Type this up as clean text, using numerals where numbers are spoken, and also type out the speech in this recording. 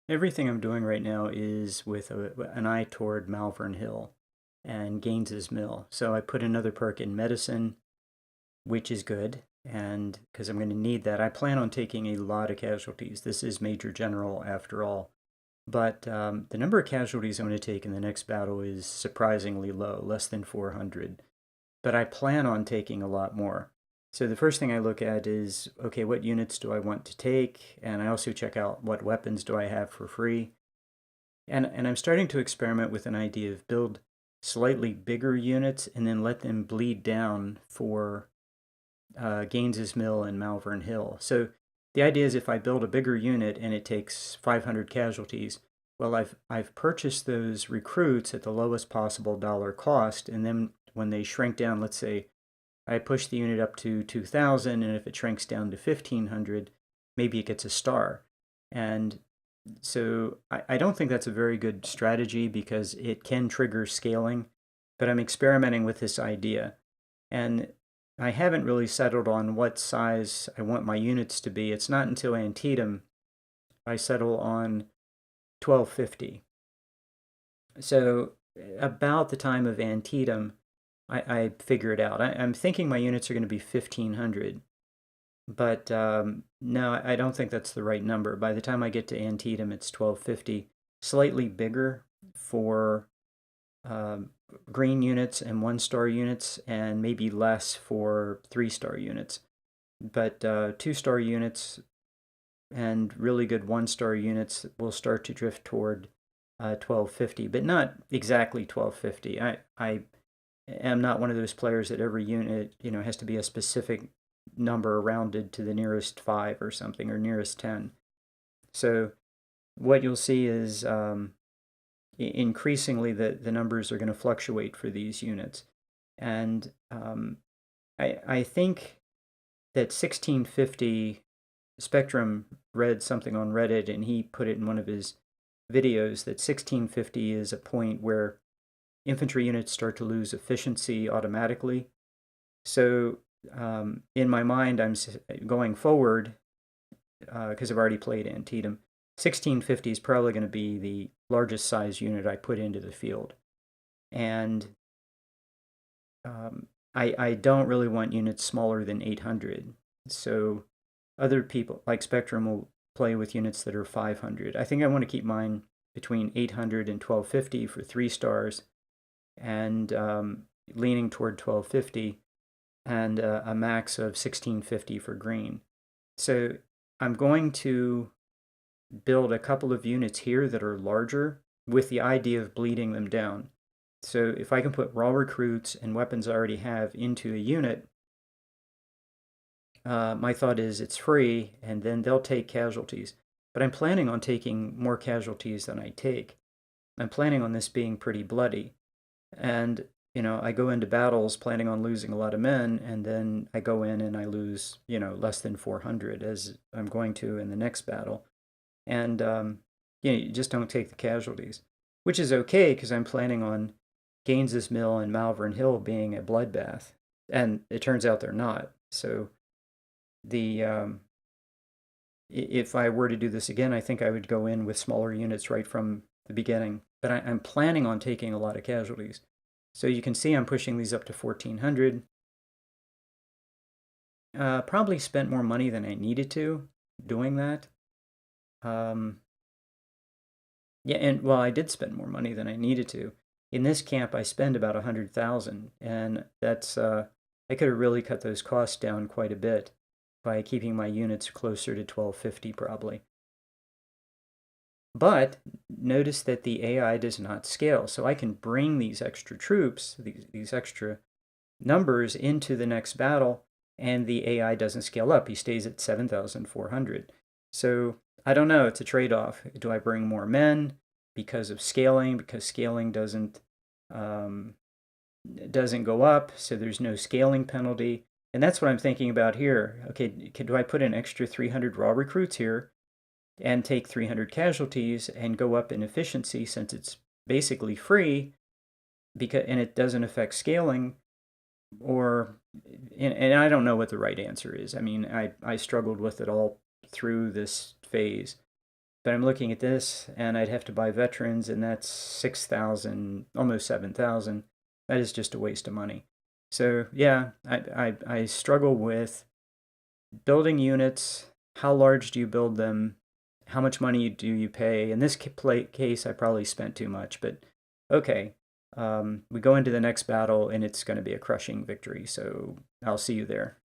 Everything I'm doing right now is with an eye toward Malvern Hill and Gaines's Mill. So I put another perk in medicine, which is good, and because I'm going to need that. I plan on taking a lot of casualties. This is Major General after all. But the number of casualties I'm going to take in the next battle is surprisingly low, less than 400. But I plan on taking a lot more. So the first thing I look at is, okay, what units do I want to take? And I also check out what weapons do I have for free. And I'm starting to experiment with an idea of build slightly bigger units and then let them bleed down for Gaines's Mill and Malvern Hill. So the idea is if I build a bigger unit and it takes 500 casualties, well, I've purchased those recruits at the lowest possible dollar cost, and then when they shrink down, let's say I push the unit up to 2,000, and if it shrinks down to 1,500, maybe it gets a star. And so I don't think that's a very good strategy because it can trigger scaling, but I'm experimenting with this idea. And I haven't really settled on what size I want my units to be. It's not until Antietam I settle on 1250. So about the time of Antietam, I figure it out. I'm thinking my units are going to be 1500, but no, I don't think that's the right number. By the time I get to Antietam, it's 1250, slightly bigger for green units and 1-star units, and maybe less for 3-star units. But 2-star units and really good 1-star units will start to drift toward 1250, but not exactly 1250. I am not one of those players that every unit, has to be a specific number rounded to the nearest 5 or something, or nearest 10. So what you'll see is increasingly the numbers are going to fluctuate for these units. And I think that 1650, Spectrum read something on Reddit and he put it in one of his videos that 1650 is a point where infantry units start to lose efficiency automatically. So in my mind, I'm going forward, because I've already played Antietam, 1650 is probably going to be the largest size unit I put into the field. And I don't really want units smaller than 800. So other people like Spectrum will play with units that are 500. I think I want to keep mine between 800 and 1250 for 3 stars, and leaning toward 1250, and a max of 1650 for green. So I'm going to build a couple of units here that are larger with the idea of bleeding them down. So if I can put raw recruits and weapons I already have into a unit, my thought is it's free, and then they'll take casualties. But I'm planning on taking more casualties than I take. I'm planning on this being pretty bloody. And, I go into battles planning on losing a lot of men, and then I go in and I lose, less than 400, as I'm going to in the next battle. And, you just don't take the casualties, which is okay because I'm planning on Gaines's Mill and Malvern Hill being a bloodbath. And it turns out they're not. So the if I were to do this again, I think I would go in with smaller units right from the beginning. But I'm planning on taking a lot of casualties. So you can see I'm pushing these up to 1400. Probably spent more money than I needed to doing that. Yeah, and well, I did spend more money than I needed to. In this camp, I spend about 100,000, and that's I could have really cut those costs down quite a bit by keeping my units closer to 1250 probably. But notice that the AI does not scale, so I can bring these extra troops, these extra numbers into the next battle, and the AI doesn't scale up. He stays at 7,400. So I don't know, it's a trade-off. Do I bring more men because of scaling, because scaling doesn't go up, so there's no scaling penalty? And that's what I'm thinking about here. Okay, do I put an extra 300 raw recruits here and take 300 casualties and go up in efficiency since it's basically free, and it doesn't affect scaling? Or, and I don't know what the right answer is. I mean, I struggled with it all through this phase. But I'm looking at this, and I'd have to buy veterans, and that's 6,000, almost 7,000. That is just a waste of money. So yeah, I struggle with building units. How large do you build them? How much money do you pay? In this case, I probably spent too much, but okay. We go into the next battle, and it's going to be a crushing victory. So I'll see you there.